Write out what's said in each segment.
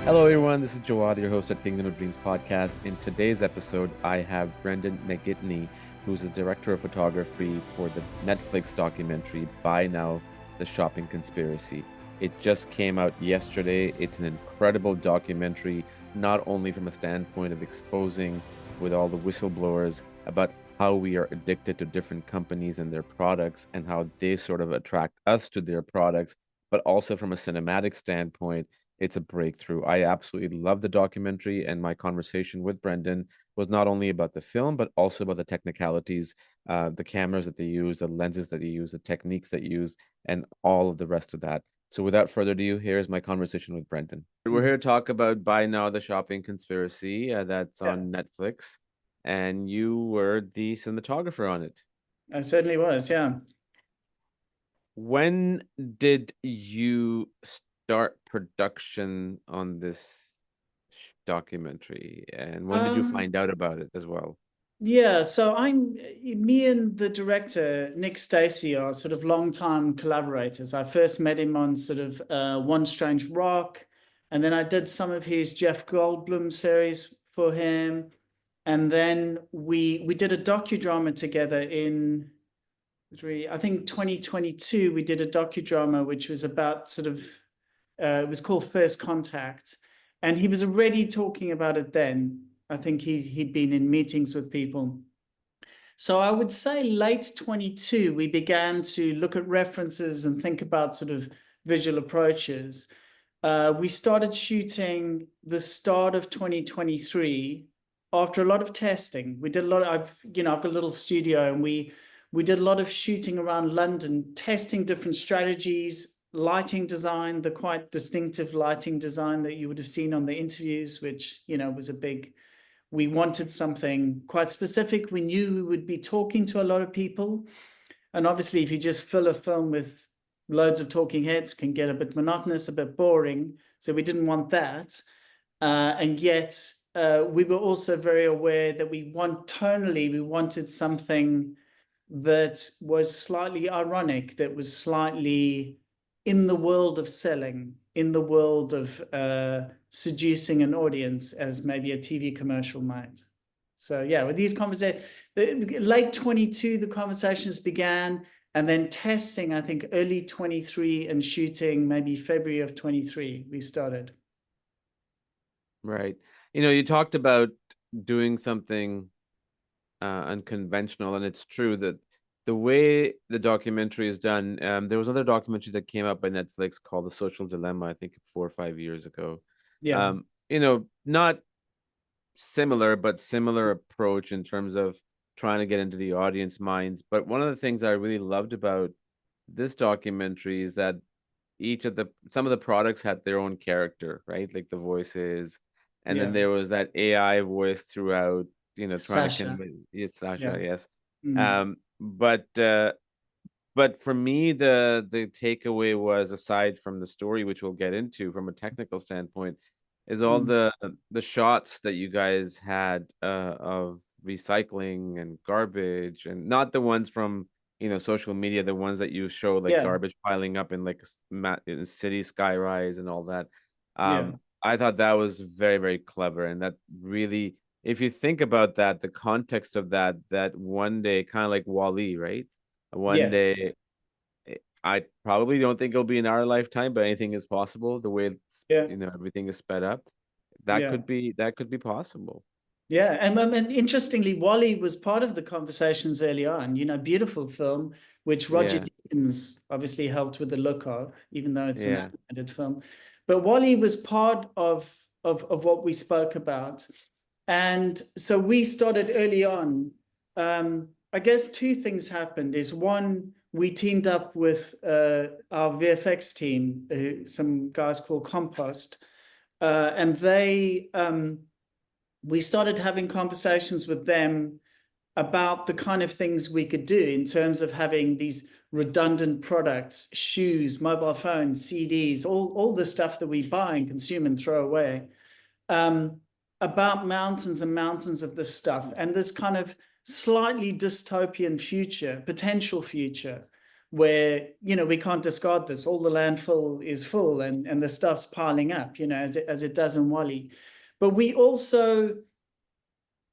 Hello, everyone. This is Jawad, your host at Kingdom of Dreams podcast. In today's episode, I have Brendan McGinty, who's the director of photography for the Netflix documentary Buy Now: The Shopping Conspiracy. It just came out yesterday. It's an incredible documentary, not only from a standpoint of exposing with all the whistleblowers about how we are addicted to different companies and their products and how they sort of attract us to their products, but also from a cinematic standpoint it's a breakthrough. I absolutely love the documentary, and my conversation with Brendan was not only about the film, but also about the technicalities, the cameras that they use, the lenses that they use, the techniques that you use, and all of the rest of that. So, without further ado, here's my conversation with Brendan. We're here to talk about Buy Now: The Shopping Conspiracy, that's Yeah, on Netflix, and you were the cinematographer on it. I certainly was. Yeah. When did you start production on this documentary, and when did you Um, find out about it as well? yeah, so me and the director, Nick Stacy, are sort of longtime collaborators. I first met him on sort of One Strange Rock, and then I did some of his Jeff Goldblum series for him. And then we did a docudrama together in I think 2022. We did a docudrama which was about sort of it was called First Contact, and he was already talking about it then. I think he'd been in meetings with people. So I would say late 22, we began to look at references and think about sort of visual approaches. We started shooting the start of 2023 after a lot of testing. We did a lot of, I've got a little studio, and we did a lot of shooting around London, testing different strategies, lighting design, the quite distinctive lighting design that you would have seen on the interviews, which, was a big, we wanted something quite specific. We knew we would be talking to a lot of people. And obviously, if you just fill a film with loads of talking heads, can get a bit monotonous, a bit boring. So we didn't want that. And yet, we were also very aware that tonally, we wanted something that was slightly ironic, that was slightly in the world of selling, in the world of seducing an audience, as maybe a TV commercial might. So yeah, with these conversations, late 22, the conversations began, and then testing, I think early 23, and shooting maybe February of 23, we started. Right. You talked about doing something unconventional, and it's true that the way the documentary is done, there was another documentary that came out by Netflix called The Social Dilemma, I think 4 or 5 years ago. Yeah, Not similar, but similar approach in terms of trying to get into the audience minds. But one of the things I really loved about this documentary is that some of the products had their own character, right? Like the voices, and then yeah. there was that AI voice throughout, trying to Sasha. convey, yes, Sasha, Yeah. yes. Mm. But for me, the takeaway was, aside from the story, which we'll get into from a technical standpoint, is all Mm. the shots that you guys had of recycling and garbage, and not the ones from social media, the ones that you show like Yeah, garbage piling up in like in city skyrise and all that. yeah. I thought that was very, very clever, and that really, if you think about that, the context of that one day, kind of like Wall-E, right? One Yes. day, I probably don't think it'll be in our lifetime, but anything is possible. The way Yeah. everything is sped up, that Yeah. could be possible. Yeah, and interestingly, Wally was part of the conversations early on. Beautiful film, which Roger Yeah, Deakins obviously helped with the look of, even though it's an yeah, animated film. But Wally was part of what we spoke about, and so we started early on. I guess two things happened. Is one, we teamed up with our VFX team, some guys called Compost, and they. We started having conversations with them about the kind of things we could do in terms of having these redundant products, shoes, mobile phones, CDs, all the stuff that we buy and consume and throw away, um, about mountains and mountains of this stuff and this kind of slightly dystopian future, potential future, where, we can't discard this. All the landfill is full and the stuff's piling up, as it does in Wally. But we also,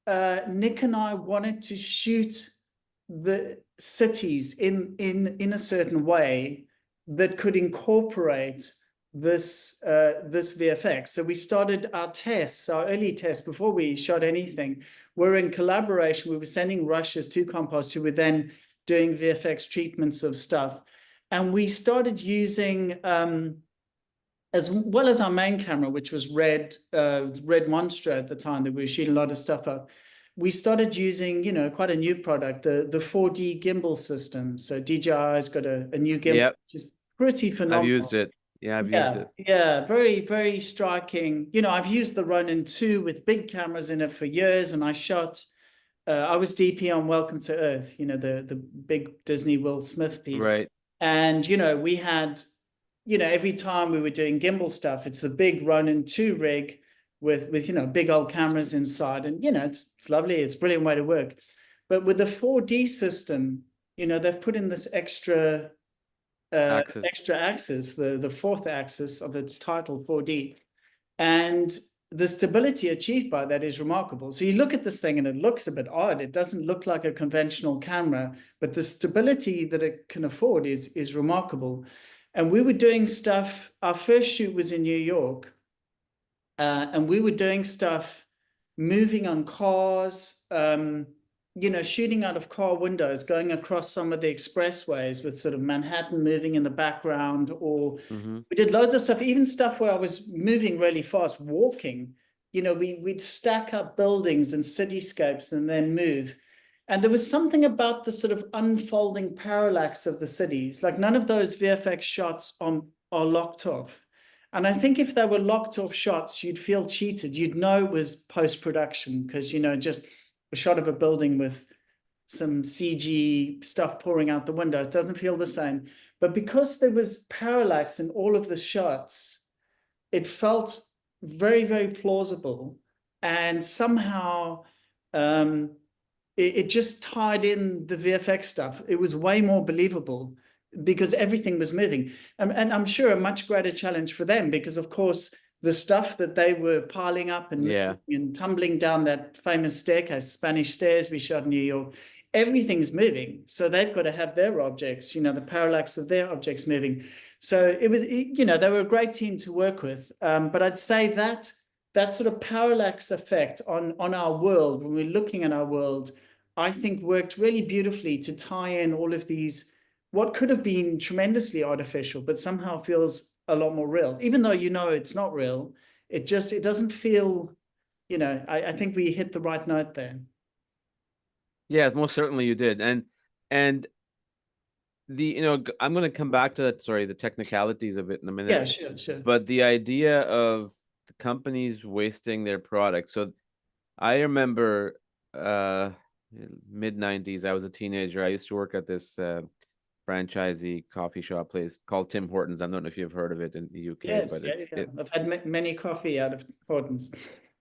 Nick and I wanted to shoot the cities in a certain way that could incorporate this VFX. So we started our tests, our early tests, before we shot anything. We're in collaboration. We were sending rushes to Compost, who were then doing VFX treatments of stuff. And we started using, as well as our main camera, which was Red Monster at the time that we were shooting a lot of stuff up. We started using, quite a new product, the 4D gimbal system. So DJI's got a new gimbal, Yep. which is pretty I've phenomenal. used it. Yeah, I've used it. Yeah, very, very striking. I've used the Ronin 2 with big cameras in it for years, and I was DP on Welcome to Earth, the big Disney Will Smith piece. Right. And, we had, every time we were doing gimbal stuff, it's the big Ronin 2 rig with big old cameras inside. And, it's lovely. It's a brilliant way to work. But with the 4D system, they've put in this extra axis, the fourth axis of its title, 4D. And the stability achieved by that is remarkable. So you look at this thing and it looks a bit odd. It doesn't look like a conventional camera, but the stability that it can afford is remarkable. And we were doing stuff, our first shoot was in New York, and we were doing stuff moving on cars, shooting out of car windows, going across some of the expressways with sort of Manhattan moving in the background, or we did loads of stuff, even stuff where I was moving really fast, walking. We'd stack up buildings and cityscapes and then move. And there was something about the sort of unfolding parallax of the cities. Like none of those VFX shots are locked off. And I think if they were locked off shots, you'd feel cheated. You'd know it was post-production because, just a shot of a building with some CG stuff pouring out the windows doesn't feel the same. But because there was parallax in all of the shots, it felt very, very plausible. And somehow it just tied in the VFX stuff. It was way more believable because everything was moving. And I'm sure a much greater challenge for them because, of course, the stuff that they were piling up and tumbling down that famous staircase, Spanish stairs we shot in New York, everything's moving. So they've got to have their objects, the parallax of their objects moving. So it was, they were a great team to work with. But I'd say that sort of parallax effect on our world, when we're looking at our world, I think worked really beautifully to tie in all of these, what could have been tremendously artificial, but somehow feels a lot more real, even though it's not real. It doesn't feel, I think we hit the right note there. Yeah, most certainly you did. And I'm going to come back to that, the technicalities of it in a minute. Yeah, sure. But the idea of the companies wasting their product. So I remember mid 90s, I was a teenager. I used to work at this franchisee coffee shop place called Tim Hortons. I don't know if you've heard of it in the UK. Yes, I've had many coffee out of Hortons.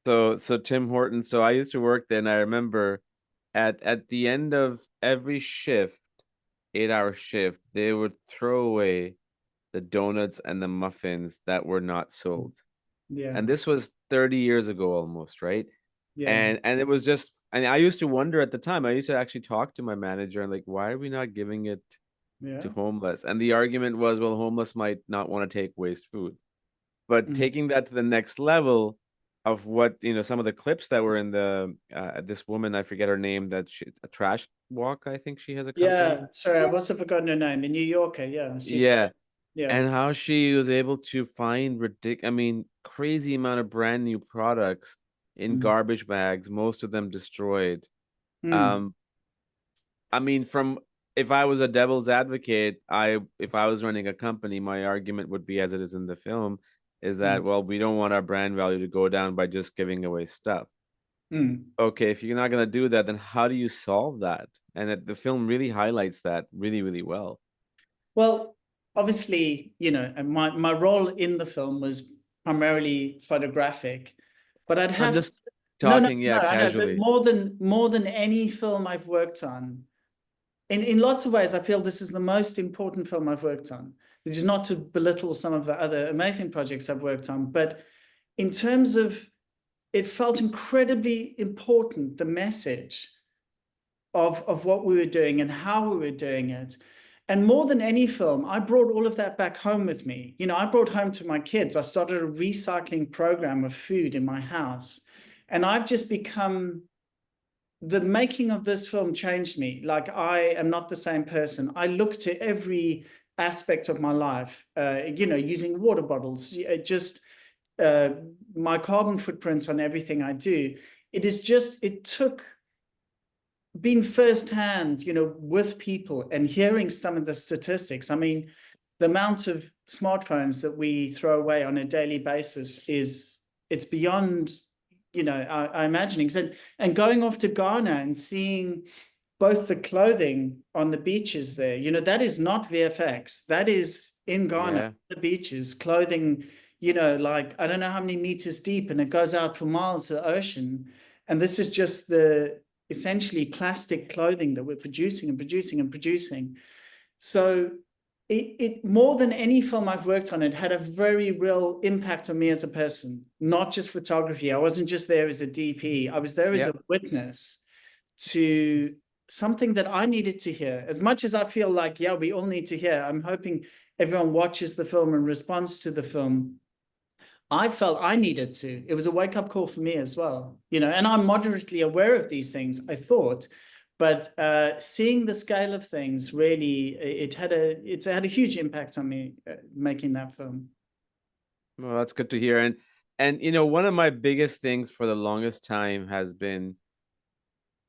So Tim Hortons. So I used to work there, and I remember at the end of every shift, 8-hour shift, they would throw away the donuts and the muffins that were not sold. Yeah. And this was 30 years ago almost, right? Yeah. And it was just, and I used to wonder at the time, I used to actually talk to my manager and like, why are we not giving it to homeless? And the argument was, well, homeless might not want to take waste food. But taking that to the next level of what, some of the clips that were in the, this woman, I forget her name, a trash walk, I think she has a company. Yeah, sorry, I must have forgotten her name. The New Yorker, yeah. Yeah. Yeah. And how she was able to find crazy amount of brand new products in garbage bags, most of them destroyed. If I was a devil's advocate, if I was running a company, my argument would be, as it is in the film, is that, well, we don't want our brand value to go down by just giving away stuff. Okay, if you're not going to do that, then how do you solve that? And the film really highlights that really, really well. Well, obviously, my role in the film was primarily photographic, but I'd have talking, no, casually. I know, but more than any film I've worked on, in lots of ways, I feel this is the most important film I've worked on. This is not to belittle some of the other amazing projects I've worked on, but in terms of, it felt incredibly important, the message of what we were doing and how we were doing it. And more than any film, I brought all of that back home with me. You know, I brought home to my kids. I started a recycling program of food in my house. And I've just become, the making of this film changed me. Like, I am not the same person. I look to every aspect of my life, you know, using water bottles, just my carbon footprint on everything I do. It took being firsthand, you know, with people and hearing some of the statistics. I mean, the amount of smartphones that we throw away on a daily basis it's beyond, you know, our imaginings. And going off to Ghana and seeing both the clothing on the beaches there, you know, that is not VFX. That is in Ghana, Yeah. the beaches, clothing, you know, like, I don't know how many meters deep, and it goes out for miles to the ocean. And this is just the essentially plastic clothing that we're producing and producing and producing. So it more than any film I've worked on, it had a very real impact on me as a person, not just photography. I wasn't just there as a DP. I was there as Yeah. a witness to something that I needed to hear. As much as I feel like, yeah, we all need to hear, I'm hoping everyone watches the film and responds to the film. I felt I needed to. It was a wake-up call for me as well, you know, and I'm moderately aware of these things, I thought, but seeing the scale of things, really, it's had a huge impact on me, making that film. Well, that's good to hear. And you know, one of my biggest things for the longest time has been,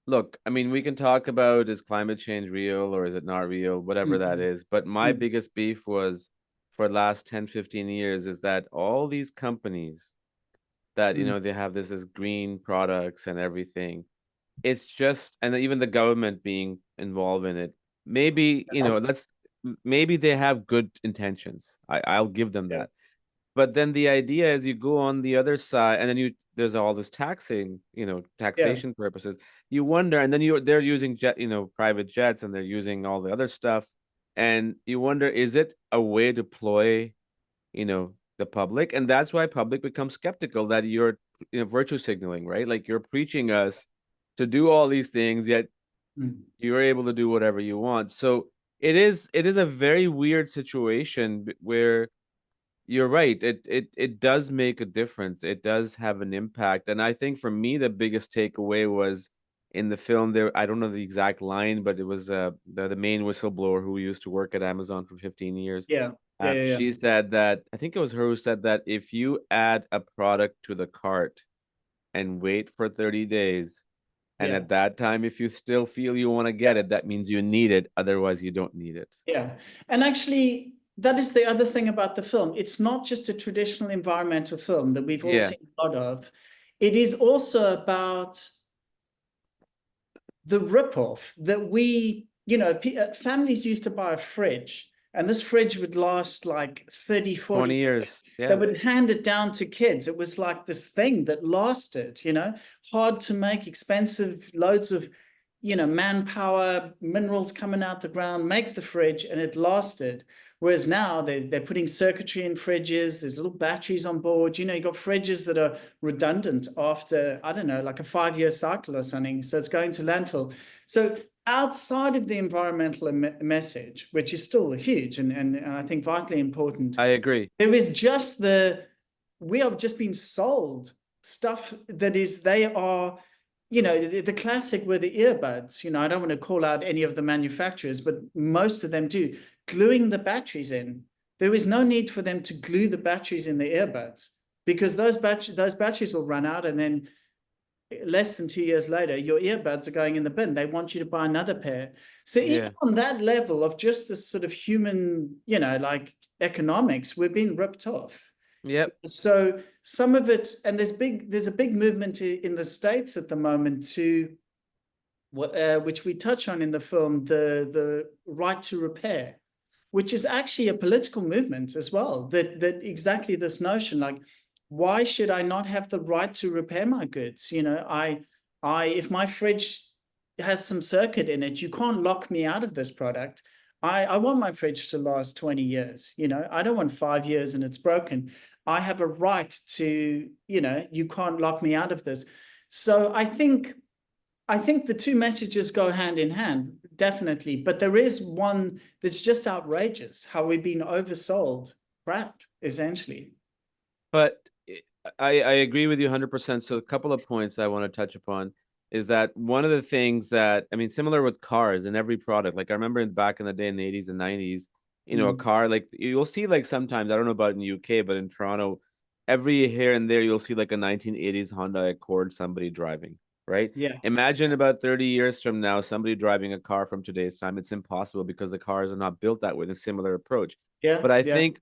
look, I mean, we can talk about, is climate change real or is it not real, whatever that Mhm. is. But my Mm. biggest beef was, for the last 10, 15 years, is that all these companies that, you Mm. know, they have this green products and everything. It's just, and even the government being involved in it. Maybe, you know, maybe they have good intentions. I'll give them Yeah, that. But then the idea is, you go on the other side, and then there's all this taxing, you know, yeah, taxation purposes. You wonder, and then they're using private jets, and they're using all the other stuff, and you wonder, is it a way to ploy, you know, the public? And that's why public becomes skeptical that you're, you know, virtue signaling, right? Like, you're preaching us to do all these things, yet mm, you're able to do whatever you want. So it is a very weird situation, where you're right. It does make a difference. It does have an impact. And I think for me, the biggest takeaway was in the film there. I don't know the exact line, but it was the main whistleblower who used to work at Amazon for 15 years. yeah, yeah, yeah, yeah, She said that, I think it was her who said that, if you add a product to the cart and wait for 30 days, and yeah. at that time, if you still feel you want to get it, that means you need it. Otherwise, you don't need it. Yeah. And actually, that is the other thing about the film. It's not just a traditional environmental film that we've all Yeah, seen a lot of. It is also about the ripoff that we, you know, families used to buy a fridge, and this fridge would last like 30, 20 40 years. They Yeah. would hand it down to kids. It was like this thing that lasted, you know, hard to make, expensive, loads of, you know, manpower, minerals coming out the ground, make the fridge, and it lasted. Whereas now they're putting circuitry in fridges, there's little batteries on board. You know, you've got fridges that are redundant after, I don't know, like a 5-year cycle or something. So it's going to landfill. So outside of the environmental message, which is still huge and I think vitally important, I agree. there is just we have just been sold stuff that is, they are, you know, the classic were the earbuds. You know, I don't want to call out any of the manufacturers, but most of them do, gluing the batteries in. There is no need for them to glue the batteries in the earbuds, because those batteries will run out, and then less than 2 years later, your earbuds are going in the bin. They want you to buy another pair. So even Yeah. on that level of just this sort of human, you know, like economics, we're being ripped off. Yep. So some of it, and there's a big movement in the States at the moment to, which we touch on in the film, the right to repair, which is actually a political movement as well. That exactly this notion, like, why should I not have the right to repair my goods? You know, I if my fridge has some circuit in it. You can't lock me out of this product. I want my fridge to last 20 years. I don't want 5 years and it's broken. I have a right to, you can't lock me out of this. So I think the two messages go hand in hand, definitely. But there is one that's just outrageous, how we've been oversold crap, essentially. But I agree with you 100%. So a couple of points I want to touch upon is that one of the things that, I mean, similar with cars in every product, like I remember back in the day in the 80s and 90s, a car, like you'll see like sometimes, I don't know about in UK, but in Toronto, every here and there, you'll see like a 1980s Honda Accord, somebody driving, right? Yeah. Imagine about 30 years from now, somebody driving a car from today's time. It's impossible because the cars are not built that way, a similar approach. Yeah. But I Yeah. think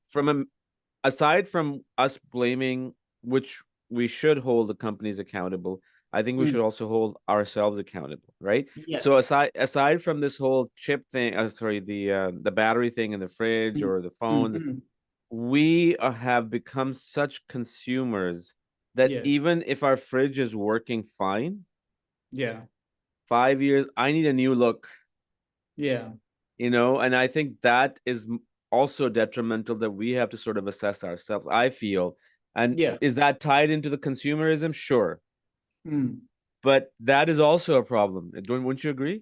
aside from us blaming, which we should hold the companies accountable, I think we should also hold ourselves accountable, right? So Yes. aside from this whole chip thing, sorry, the battery thing in the fridge or the phone, Mm-hmm. we have become such consumers that Yeah. even if our fridge is working fine, Yeah. 5 years, I need a new look. Yeah. And I think that is also detrimental, that we have to sort of assess ourselves, I feel. And Yeah. is that tied into the consumerism? Sure. Mm. But that is also a problem. Wouldn't you agree?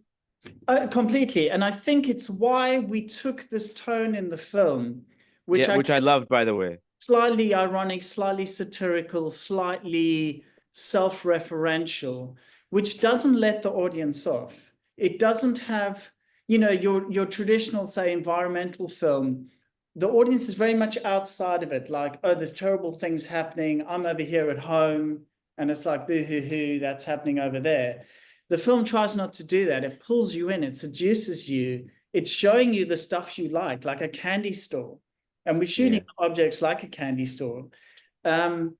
Completely. And I think it's why we took this tone in the film, which Yeah, I which I guess loved, by the way. slightly ironic, slightly satirical, slightly self-referential, which doesn't let the audience off. It doesn't have, your traditional, say, environmental film. The audience is very much outside of it, like, oh, there's terrible things happening. I'm over here at home, and it's like, boo hoo hoo, that's happening over there. The film tries not to do that. It pulls you in, it seduces you. It's showing you the stuff you like a candy store. And we're shooting Yeah, objects like a candy store. Um,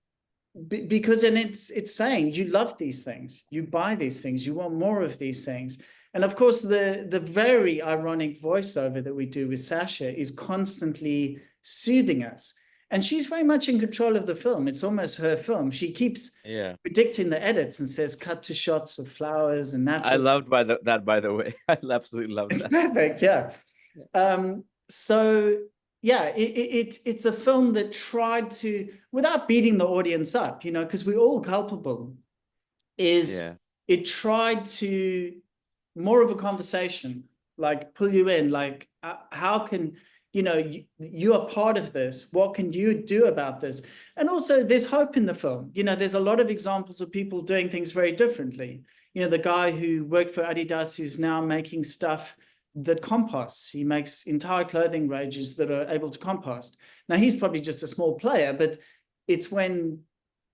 because then it's saying you love these things, you buy these things, you want more of these things. And of course, the very ironic voiceover that we do with Sasha is constantly soothing us. And she's very much in control of the film. It's almost her film. She keeps yeah. predicting the edits and says, cut to shots of flowers and I natural. loved that, by the way. I absolutely love It's that. perfect, yeah. So yeah, it's a film that tried to, without beating the audience up, because we're all culpable, is Yeah, it tried to more of a conversation, like pull you in, like how can you are part of this. What can you do about this? And also, there's hope in the film. There's a lot of examples of people doing things very differently. The guy who worked for Adidas, who's now making stuff that composts. He makes entire clothing ranges that are able to compost. Now, he's probably just a small player, but it's when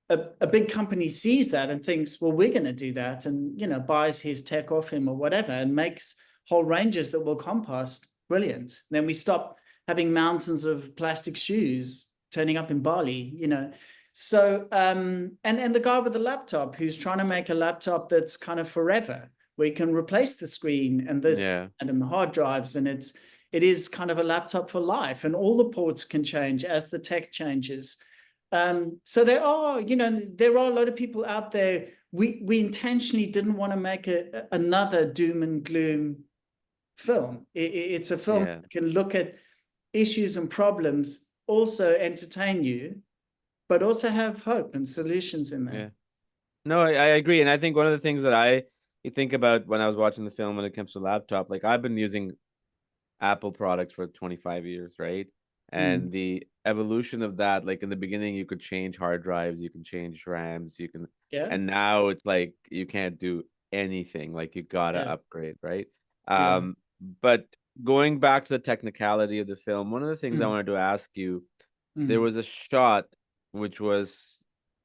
a big company sees that and thinks, well, we're going to do that, and buys his tech off him or whatever, and makes whole ranges that will compost. Brilliant. Then we stop having mountains of plastic shoes turning up in Bali. So and the guy with the laptop who's trying to make a laptop that's kind of forever, where you can replace the screen and this yeah, and the hard drives, and it is kind of a laptop for life, and all the ports can change as the tech changes. So there are a lot of people out there. We intentionally didn't want to make another doom and gloom film. It's a film yeah, that can look at issues and problems, also entertain you, but also have hope and solutions in there. yeah. No, I agree. And I think one of the things that you think about when I was watching the film when it comes to laptop, like I've been using Apple products for 25 years, right? Mm. And the evolution of that, like in the beginning, you could change hard drives, you can change RAMs, Yeah, and now it's like you can't do anything. Like you gotta yeah, upgrade, right? yeah. But going back to the technicality of the film, one of the things I Mm. wanted to ask you, there Mm. was a shot which was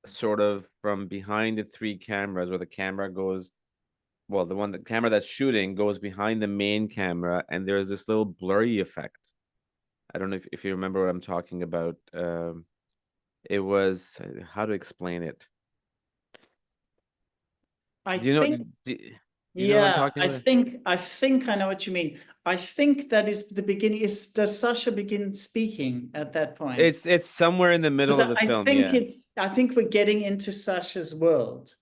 sort of from behind the three cameras where the camera goes, well, the camera that's shooting goes behind the main camera, and there's this little blurry effect. I don't know if you remember what I'm talking about. It was how to explain it. I Do you know? think, Do you know what I'm yeah, talking about? I think I know what you mean. I think that is the beginning. Does Sasha begin speaking at that point? It's somewhere in the middle Because of the film. Yeah, I think we're getting into Sasha's world.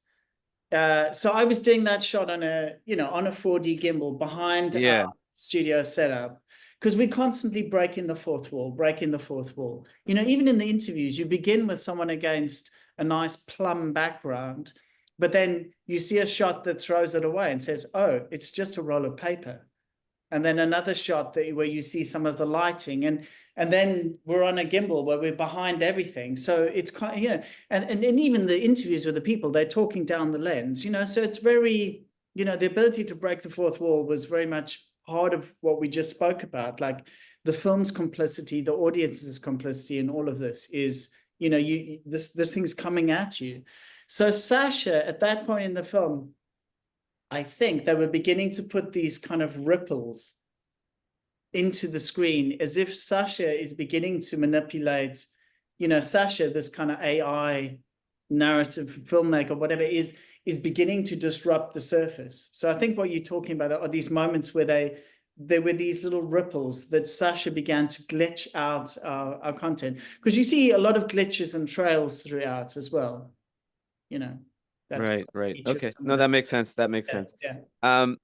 So I was doing that shot on a 4D gimbal behind our Yeah. studio setup, because we constantly breaking the fourth wall. Even in the interviews, you begin with someone against a nice plumb background, but then you see a shot that throws it away and says, oh, it's just a roll of paper. And then another shot where you see some of the lighting, and then we're on a gimbal where we're behind everything. So it's kind of, and even the interviews with the people, they're talking down the lens, so it's very, the ability to break the fourth wall was very much part of what we just spoke about. Like the film's complicity, the audience's complicity, and all of this is, this thing's coming at you. So Sasha, at that point in the film, I think they were beginning to put these kind of ripples into the screen, as if Sasha is beginning to manipulate, Sasha, this kind of AI narrative filmmaker, whatever, is beginning to disrupt the surface. So I think what you're talking about are these moments where there were these little ripples that Sasha began to glitch out our content, because you see a lot of glitches and trails throughout as well. That's Right. Okay. some of No, the, that makes sense. That makes sense. yeah. Um,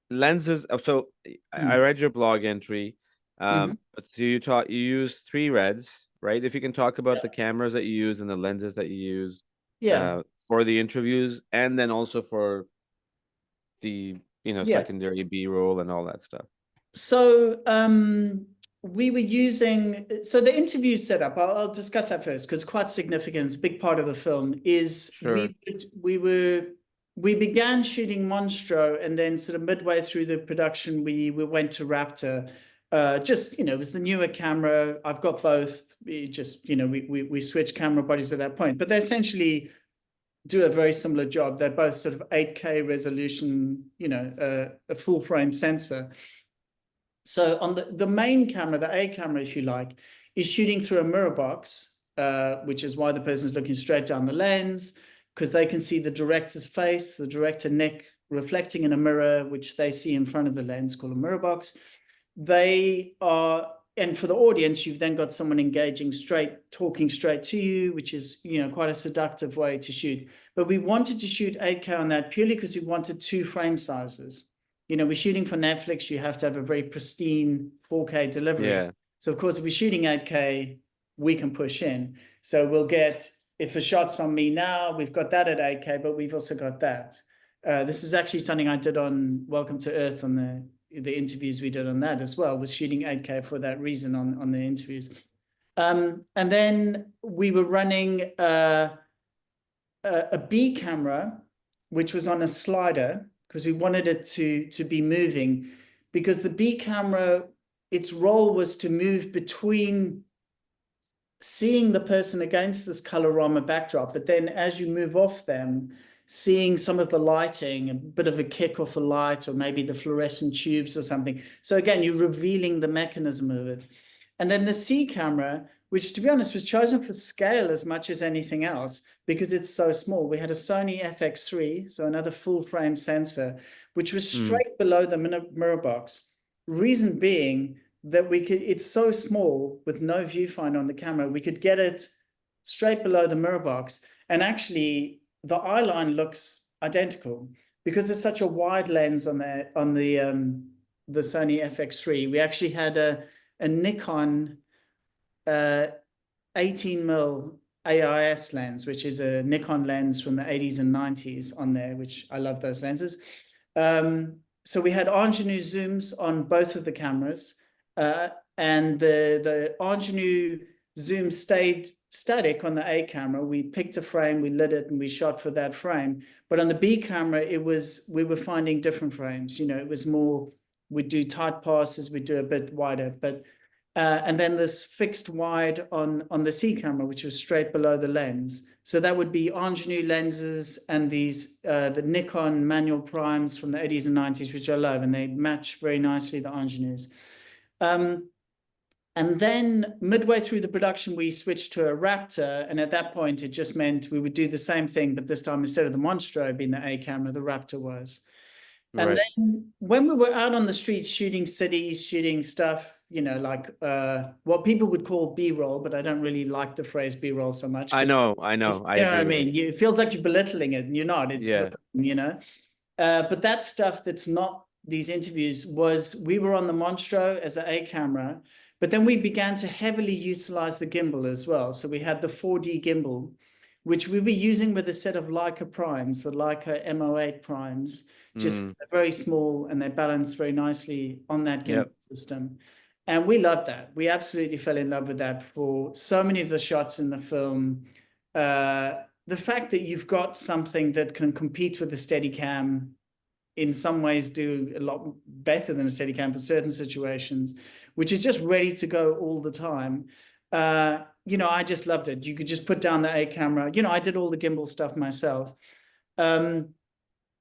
lenses. So I read your blog entry. But so you use three reds, right? If you can talk about the cameras that you use and the lenses that you use, Yeah. for the interviews, and then also for the secondary B-roll and all that stuff. So we were using, so the interview setup, I'll discuss that first because it's quite significant. It's a big part of the film. Is Sure. we began shooting Monstro, and then sort of midway through the production we went to Raptor. It was the newer camera. I've got both. We switched camera bodies at that point, but they essentially do a very similar job. They're both sort of 8K resolution, a full frame sensor. So on the main camera, the A camera, if you like, is shooting through a mirror box, which is why the person's looking straight down the lens, because they can see the director's face, the director Nick, reflecting in a mirror, which they see in front of the lens, called a mirror box. And for the audience, you've then got someone engaging talking straight to you, which is, quite a seductive way to shoot. But we wanted to shoot 8K on that purely because we wanted 2 frame sizes. We're shooting for Netflix, you have to have a very pristine 4K delivery. Yeah. So of course, if we're shooting 8K, we can push in. So we'll get, if the shot's on me now, we've got that at 8K, but we've also got that. This is actually something I did on Welcome to Earth, on the interviews we did on that as well, was shooting 8K for that reason on the interviews. And then we were running a B camera, which was on a slider, because we wanted it to be moving, because the B camera, its role was to move between seeing the person against this colorama backdrop, but then as you move off them, seeing some of the lighting, a bit of a kick off the light, or maybe the fluorescent tubes or something. So again, you're revealing the mechanism of it. And then the C camera, which to be honest was chosen for scale as much as anything else, because it's so small. We had a Sony FX3, so another full frame sensor, which was straight below the mirror box. Reason being that it's so small with no viewfinder on the camera, we could get it straight below the mirror box. And actually the eye line looks identical because it's such a wide lens on the Sony FX3. We actually had a Nikon 18mm AIS lens, which is a Nikon lens from the 80s and 90s on there, which I love those lenses. So we had ingenue zooms on both of the cameras, and the ingenue zoom stayed static on the A camera. We picked a frame, we lit it, and we shot for that frame. But on the B camera, we were finding different frames. It was more, we'd do tight passes, we'd do a bit wider, but and then this fixed wide on the C camera, which was straight below the lens. So that would be ingenue lenses and these the Nikon manual primes from the 80s and 90s, which I love, and they match very nicely the ingenues. And then midway through the production, we switched to a Raptor, and at that point, it just meant we would do the same thing, but this time instead of the Monstro being the A camera, the Raptor was. And then when we were out on the streets shooting cities, shooting stuff, like what people would call B-roll, but I don't really like the phrase B-roll so much. I know, I You know. I know what I agree with mean? it. It feels like you're belittling it, and you're not. It's Yeah. but that stuff that's not these interviews we were on the Monstro as an A camera, but then we began to heavily utilize the gimbal as well. So we had the 4D gimbal, which we were using with a set of Leica primes, the Leica M08 primes, just very small, and they balance very nicely on that gimbal system. And we loved that. We absolutely fell in love with that for so many of the shots in the film. The fact that you've got something that can compete with the Steadicam, in some ways do a lot better than a Steadicam for certain situations, which is just ready to go all the time. I just loved it. You could just put down the A camera. I did all the gimbal stuff myself.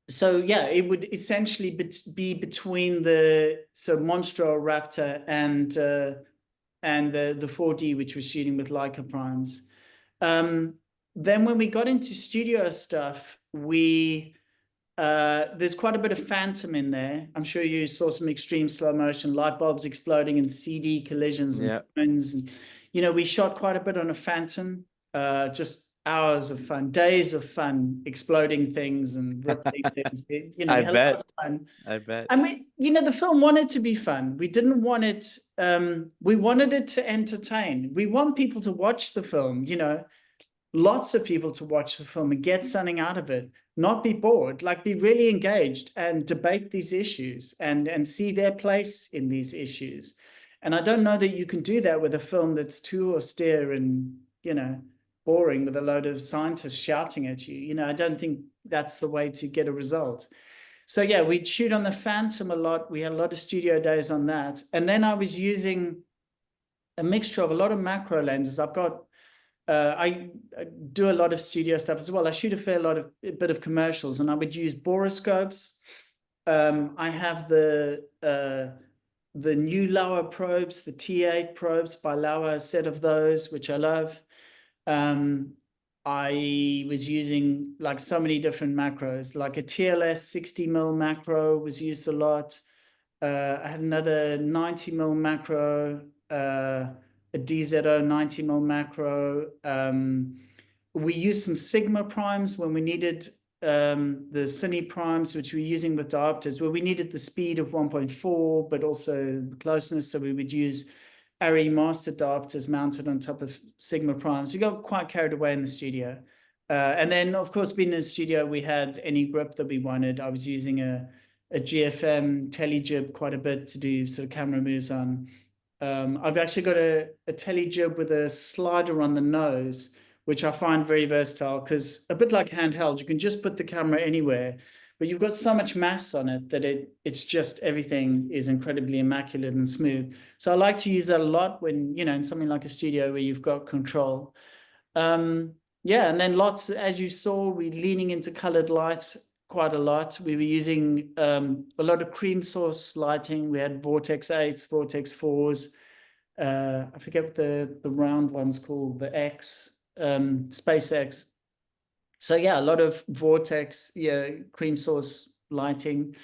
So yeah, it would essentially be between the Monstro Raptor and the 4D, which was shooting with Leica primes. Then when we got into studio stuff, there's quite a bit of phantom in there. I'm sure you saw some extreme slow motion, light bulbs exploding and CD collisions and phones. And, we shot quite a bit on a phantom, just hours of fun, days of fun, exploding things and rippling things. We had a lot of fun. I bet. I mean, the film wanted to be fun. We didn't want it, we wanted it to entertain. We want people to watch the film, lots of people to watch the film and get something out of it, not be bored, like be really engaged and debate these issues and see their place in these issues. And I don't know that you can do that with a film that's too austere and, boring with a load of scientists shouting at you. I don't think that's the way to get a result. So yeah, we'd shoot on the Phantom a lot. We had a lot of studio days on that. And then I was using a mixture of a lot of macro lenses. I've got I do a lot of studio stuff as well. I shoot a bit of commercials, and I would use boroscopes. I have the new Laowa probes, the T8 probes by Laowa, a set of those, which I love. I was using like so many different macros, like a TLS 60mm macro was used a lot. I had another 90mm macro, a DZO 90mm macro. We used some Sigma primes when we needed the Cine primes, which we were using with diopters, where we needed the speed of 1.4, but also closeness. So we would use ARRI master diopters mounted on top of Sigma primes. We got quite carried away in the studio. And then, of course, being in the studio, we had any grip that we wanted. I was using a GFM telejib quite a bit to do sort of camera moves on. I've actually got a telejib with a slider on the nose, which I find very versatile because a bit like handheld, you can just put the camera anywhere, but you've got so much mass on it that it's just everything is incredibly immaculate and smooth. So I like to use that a lot when, in something like a studio where you've got control. Yeah, and then lots, as you saw, we're leaning into colored lights quite a lot. We were using a lot of cream source lighting. We had Vortex 8s, Vortex 4s. I forget what the round one's called, the X, SpaceX. So yeah, a lot of Vortex, cream source lighting.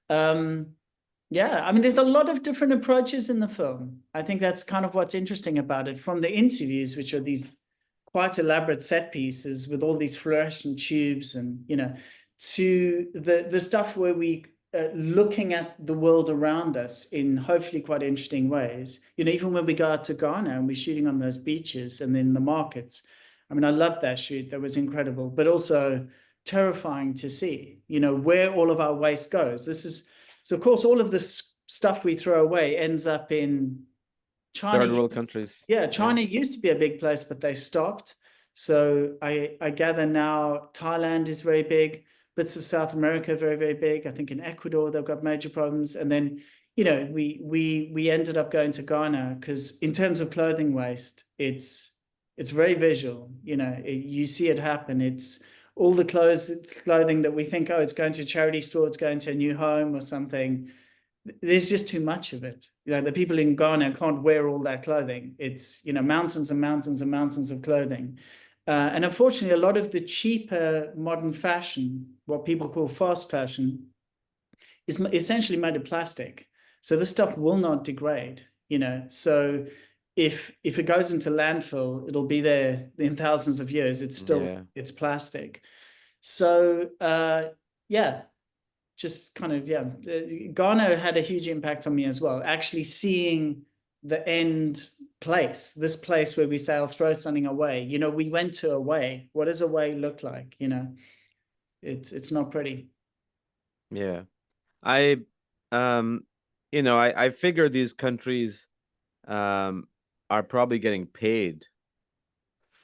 Yeah, I mean, there's a lot of different approaches in the film. I think that's kind of what's interesting about it. From the interviews, which are these quite elaborate set pieces with all these fluorescent tubes and, to the stuff where we looking at the world around us in hopefully quite interesting ways. Even when we go out to Ghana and we're shooting on those beaches and then the markets. I mean, I loved that shoot. That was incredible, but also terrifying to see, where all of our waste goes. So of course, all of this stuff we throw away ends up in China. Third world countries. Yeah, China used to be a big place, but they stopped. So I gather now Thailand is very big. Bits of South America, very, very big. I think in Ecuador, they've got major problems. And then, we ended up going to Ghana because in terms of clothing waste, it's very visual. You see it happen. It's all the clothing that we think, oh, it's going to a charity store, it's going to a new home or something. There's just too much of it. The people in Ghana can't wear all that clothing. It's, mountains and mountains and mountains of clothing. And unfortunately, a lot of the cheaper modern fashion, what people call fast fashion, is essentially made of plastic. So this stuff will not degrade. So if it goes into landfill, it'll be there in thousands of years. Yeah. It's plastic. So yeah, just kind of, yeah, Ghana had a huge impact on me as well. Actually seeing the end place, this place where we say, I'll throw something away. We went to away. What does away look like? It's not pretty. Yeah. I I figure these countries um are probably getting paid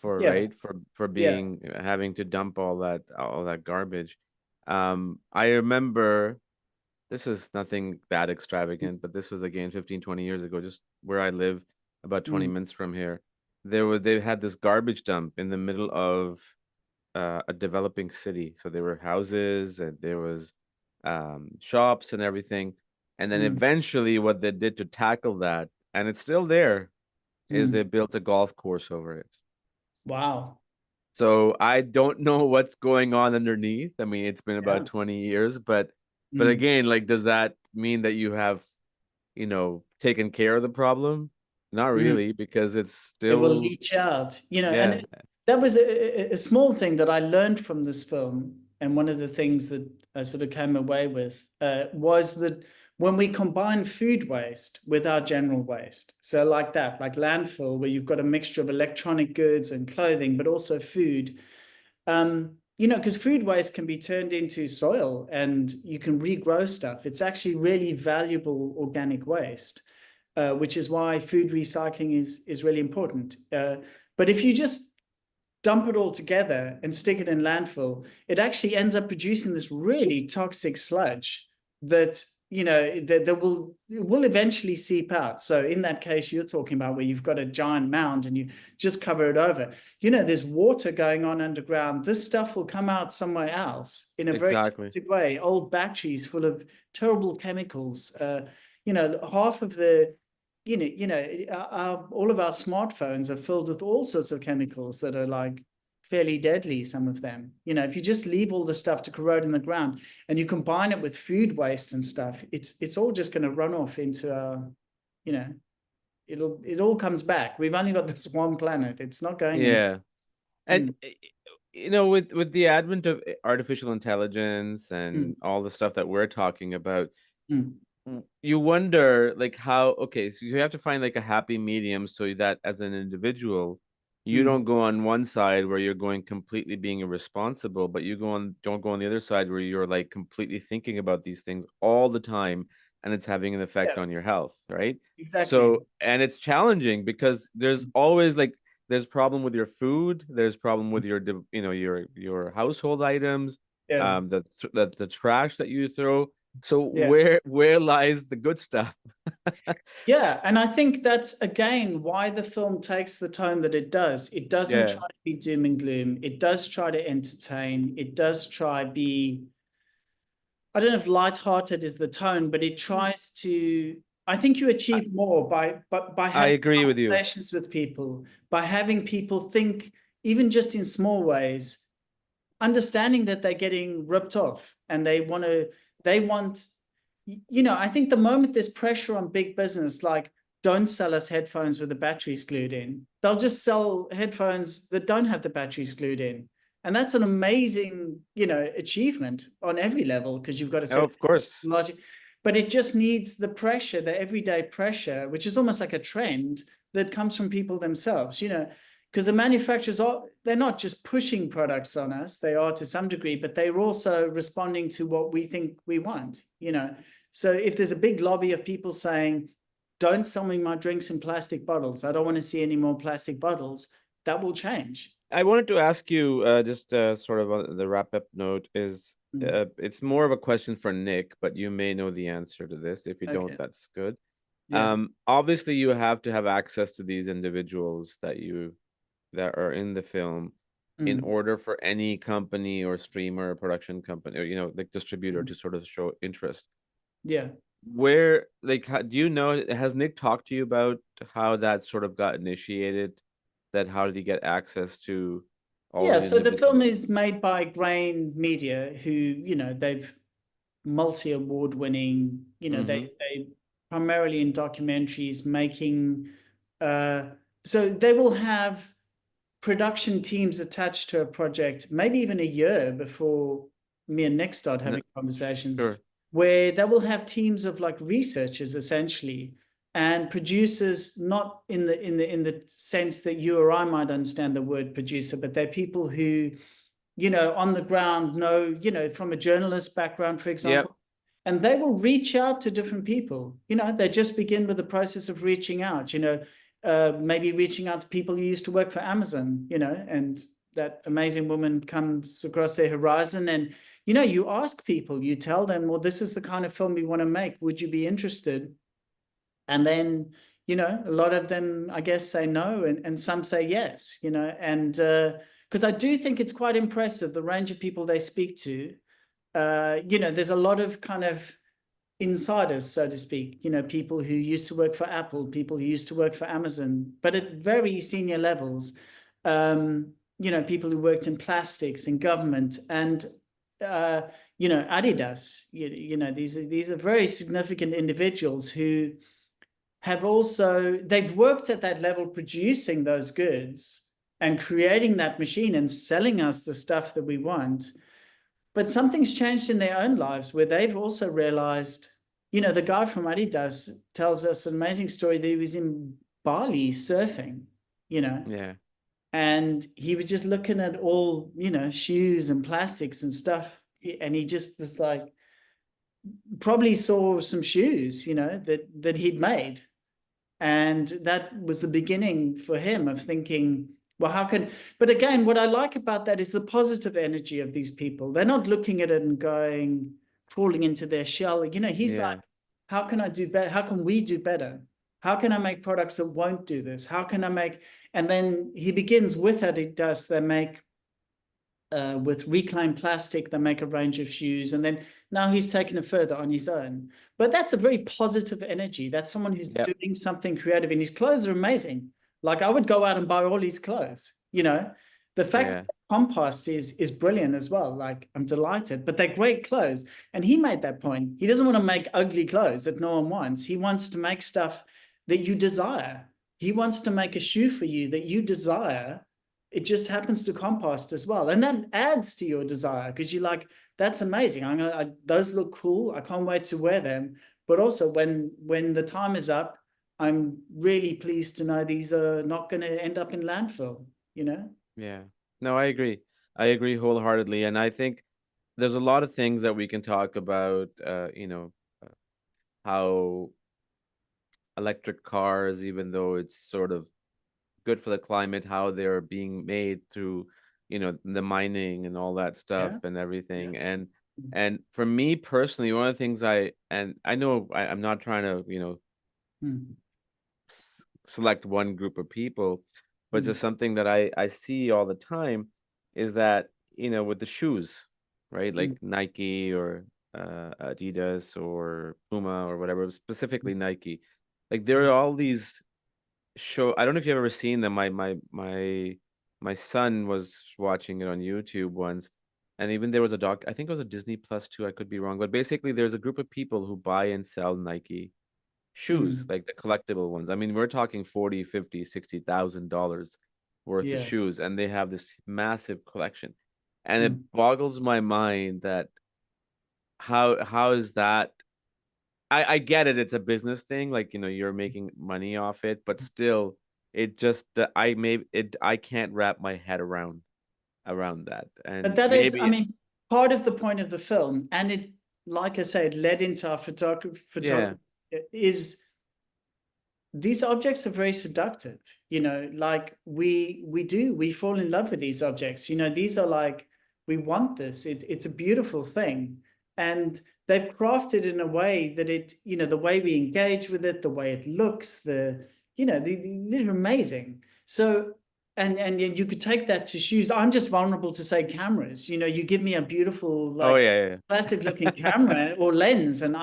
for, Yeah, right, for yeah. being having to dump all that garbage. I remember, this is nothing that extravagant, but this was again 15, 20 years ago, just where I live, about 20 Mm, minutes from here. They had this garbage dump in the middle of a developing city. So there were houses and there was shops and everything. And then mm, eventually what they did to tackle that, and it's still there, is they mm. built a golf course over it. Wow. So I don't know what's going on underneath. I mean, it's been about Yeah. 20 years, but Mm, again, like, does that mean that you have, taken care of the problem? Not mm. really, because it's It will still, leach out, yeah, and that was a small thing that I learned from this film. And one of the things that I sort of came away with was that when we combine food waste with our general waste, so like that, like landfill, where you've got a mixture of electronic goods and clothing, but also food, because food waste can be turned into soil and you can regrow stuff. It's actually really valuable organic waste, which is why food recycling is really important. But if you just dump it all together and stick it in landfill, it actually ends up producing this really toxic sludge that that will eventually seep out. So in that case you're talking about, where you've got a giant mound and you just cover it over, there's water going on underground. This stuff will come out somewhere else in a very exactly. toxic way. Old batteries full of terrible chemicals. Half of the all of our smartphones are filled with all sorts of chemicals that are like fairly deadly, some of them. If you just leave all the stuff to corrode in the ground and you combine it with food waste and stuff, it's all just going to run off into you know, it all comes back. We've only got this one planet. It's not going anywhere. Yeah. And Mm, with the advent of artificial intelligence mm, and all the stuff that we're talking about, mm. you wonder, like, how, okay, so you have to find like a happy medium so that as an individual you Mm. don't go on one side where you're going completely being irresponsible, but you don't go on the other side where you're like completely thinking about these things all the time, and it's having an effect Yeah, on your health, right? exactly. So, and it's challenging because there's Mm. always like, there's problem with your food, there's problem with your your household items, Yeah, the trash that you throw. So yeah. where lies the good stuff? Yeah, and I think that's again why the film takes the tone that it does. It doesn't Yeah, try to be doom and gloom. It does try to entertain. It does try be, I don't know if lighthearted is the tone, but it tries to, I think you I, achieve more by I having agree with you. conversations with people, by having people think, even just in small ways, understanding that they're getting ripped off and they want, I think the moment there's pressure on big business, like, don't sell us headphones with the batteries glued in, they'll just sell headphones that don't have the batteries glued in. And that's an amazing, achievement on every level, because you've got to Oh, set of course. logic. But it just needs the pressure, the everyday pressure, which is almost like a trend that comes from people themselves, because the manufacturers they're not just pushing products on us, they are to some degree, but they're also responding to what we think we want. So if there's a big lobby of people saying, don't sell me my drinks in plastic bottles, I don't want to see any more plastic bottles, that will change. I wanted to ask you, just sort of on the wrap up note is, Mm. it's more of a question for Nick, but you may know the answer to this. If you don't, Okay. that's good. Yeah. Obviously you have to have access to these individuals that are in the film in Mm. order for any company or streamer or production company or, like, distributor Mm. to sort of show interest. Yeah. Where, like, do you know, has Nick talked to you about how that sort of got initiated? That how did he get access to all Yeah, the so the film individuals? is made by Grain Media, who, they've multi-award winning, Mm-hmm. they primarily in documentaries, making, so they will have production teams attached to a project, maybe even a year before me and Nick start No, having conversations, sure. where they will have teams of like researchers essentially and producers, not in the sense that you or I might understand the word producer, but they're people who, on the ground know, from a journalist background, for Yep. example, and they will reach out to different people. They just begin with the process of reaching out, maybe reaching out to people who used to work for Amazon, and that amazing woman comes across their horizon, and you ask people, you tell them, well, this is the kind of film we want to make, would you be interested? And then a lot of them, I guess, say no, and some say yes, and because I do think it's quite impressive the range of people they speak to. There's a lot of kind of insiders, so to speak, people who used to work for Apple, people who used to work for Amazon, but at very senior levels, people who worked in plastics, in government, and Adidas. These are very significant individuals who have also, they've worked at that level producing those goods and creating that machine and selling us the stuff that we want. But something's changed in their own lives where they've also realized, the guy from Adidas tells us an amazing story that he was in Bali surfing, Yeah. and he was just looking at all, shoes and plastics and stuff. And he just was like, probably saw some shoes, that he'd made. And that was the beginning for him of thinking, well, but again, what I like about that is the positive energy of these people. They're not looking at it and going, crawling into their shell. He's like, Yeah. how can I do better? How can we do better? How can I make products that won't do this? How can I make, and then he begins with that. It does, they make, with reclaimed plastic, they make a range of shoes, and then now he's taken it further on his own. But that's a very positive energy. That's someone who's Yep. doing something creative, and his clothes are amazing. Like I would go out and buy all his clothes. The fact Yeah. that compost is brilliant as well. Like I'm delighted, but they're great clothes. And he made that point. He doesn't want to make ugly clothes that no one wants. He wants to make stuff that you desire. He wants to make a shoe for you that you desire. It just happens to compost as well, and that adds to your desire because you're like, that's amazing, those look cool, I can't wait to wear them. But also when the time is up, I'm really pleased to know these are not going to end up in landfill. Yeah. No, I agree. I agree wholeheartedly. And I think there's a lot of things that we can talk about, how electric cars, even though it's sort of good for the climate, how they're being made through, the mining and all that stuff Yeah, and yeah. everything. And for me personally, one of the things I know I'm not trying to, Mm, select one group of people, but it's mm, just something that I see all the time is that, with the shoes, right? Like mm, Nike or Adidas or Puma or whatever, specifically Nike. Like there mm, are all these I don't know if you've ever seen them. My son was watching it on YouTube once, and even there was a doc, I think it was a Disney Plus too, I could be wrong, but basically there's a group of people who buy and sell Nike shoes, mm, like the collectible ones. I mean, we're talking 40, 50, $60,000 worth of yeah. shoes, and they have this massive collection. And it Mm. boggles my mind that how is that? I get it, it's a business thing, like you're making money off it, but still, it just I can't wrap my head around that. But And that is, I maybe mean, part of the point of the film, and it, like I say, it led into our yeah, photography, is these objects are very seductive. Like we fall in love with these objects. These are like, we want this, it's a beautiful thing, and they've crafted in a way that the way we engage with it, the way it looks, they're amazing. So, and you could take that to shoes. I'm just vulnerable to, say, cameras. You give me a beautiful, oh like, yeah, classic looking yeah. camera or lens, and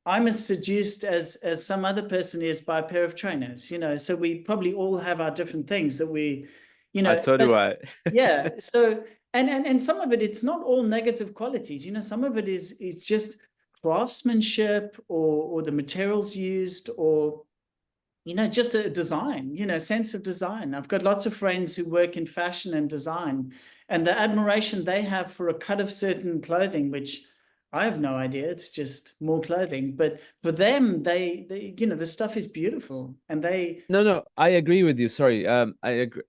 I'm as seduced as some other person is by a pair of trainers. So we probably all have our different things that we, So do but I. yeah. So and some of it, it's not all negative qualities. Some of it is just craftsmanship or the materials used, or just a design, sense of design. I've got lots of friends who work in fashion and design, and the admiration they have for a cut of certain clothing, which I have no idea, it's just more clothing. But for them, they the stuff is beautiful, and they, No, I agree with you. Sorry. I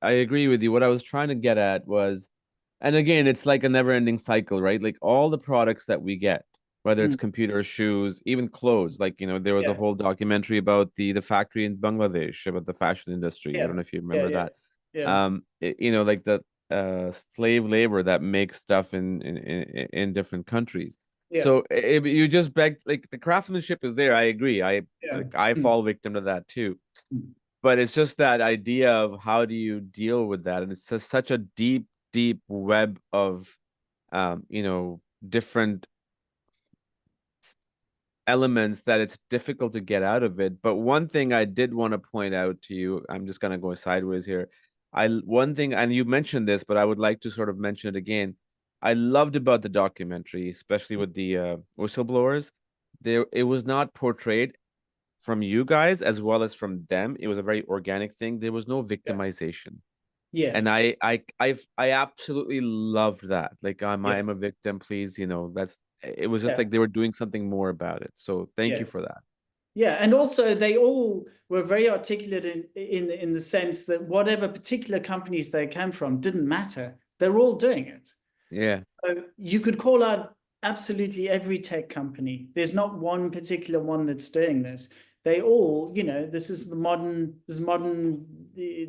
agree with you. What I was trying to get at was, and again, it's like a never-ending cycle, right? Like all the products that we get, whether it's mm, computers, shoes, even clothes. Like, there was a yeah, whole documentary about the factory in Bangladesh, about the fashion industry. I yeah, don't know if you yeah, remember yeah, that. yeah, Like the slave labor that makes stuff in different countries. yeah, So you just begged, like the craftsmanship is there. I agree. yeah, I mm, fall victim to that too, mm, but it's just that idea of how do you deal with that, and it's just such a deep web of different elements that it's difficult to get out of it. But one thing I did want to point out to you, I'm just gonna go sideways here. One thing, and you mentioned this, but I would like to sort of mention it again. I loved about the documentary, especially with the whistleblowers. There, it was not portrayed from you guys as well as from them. It was a very organic thing. There was no yeah, victimization. And yes, I absolutely loved that. Like I'm a yes, victim, please, that's it was just yeah, like they were doing something more about it. So thank you yes. for that. Yeah, and also they all were very articulate in the sense that whatever particular companies they came from didn't matter. They're all doing it. Yeah. So you could call out absolutely every tech company. There's not one particular one that's doing this. They all, this is modern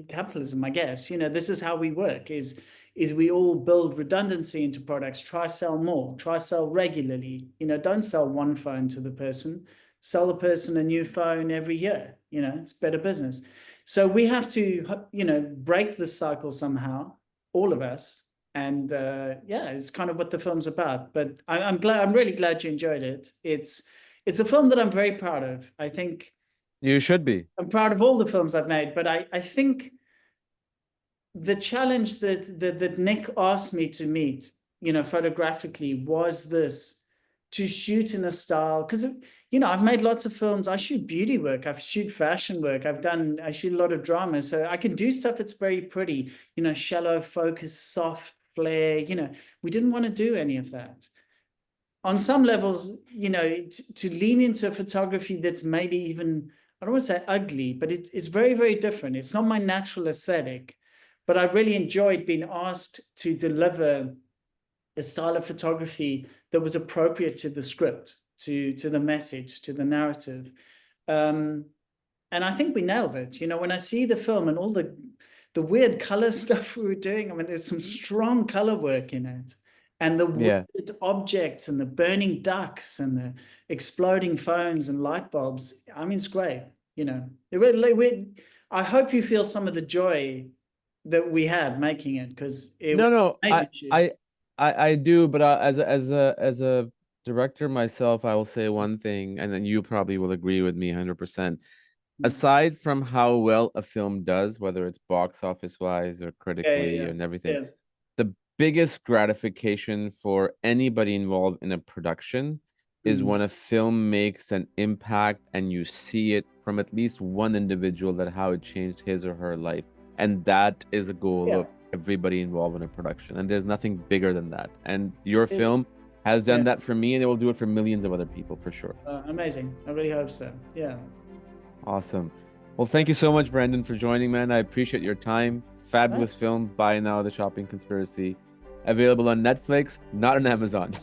capitalism, I guess. This is how we work, is we all build redundancy into products, try sell more, try sell regularly. Don't sell one phone to the person, sell the person a new phone every year. It's better business. So we have to, break this cycle somehow, all of us, and yeah, it's kind of what the film's about. But I'm really glad you enjoyed it. It's a film that I'm very proud of. I think You should be. I'm proud of all the films I've made, but I think the challenge that Nick asked me to meet, photographically, was this: to shoot in a style, because I've made lots of films. I shoot beauty work, I shoot fashion work, I shoot a lot of drama, so I can do stuff that's very pretty, shallow focus, soft flare. We didn't want to do any of that. On some levels, to lean into a photography that's maybe even, I don't want to say ugly, but it's very, very different. It's not my natural aesthetic, but I really enjoyed being asked to deliver a style of photography that was appropriate to the script, to the message, to the narrative. Um, and I think we nailed it. When I see the film and all the weird color stuff we were doing, I mean, there's some strong color work in it. And the Yeah. weird objects and the burning ducks and the exploding phones and light bulbs. I mean, it's great. I hope you feel some of the joy that we had making it, because it was No, amazing shoot. I do, but as a director myself, I will say one thing, and then you probably will agree with me 100%. Mm. Aside from how well a film does, whether it's box office wise or Yeah, yeah, critically yeah. and everything, Yeah. the biggest gratification for anybody involved in a production is Mm. when a film makes an impact and you see it from at least one individual, that how it changed his or her life. And that is a goal Yeah. of everybody involved in a production. And there's nothing bigger than that. And your It, film has yeah. done that for me, and it will do it for millions of other people for sure. Amazing. I really hope so. Yeah. Awesome. Well, thank you so much, Brandon, for joining, man. I appreciate your time. Right. Fabulous film. Buy now, The Shopping Conspiracy. Available on Netflix, not on Amazon.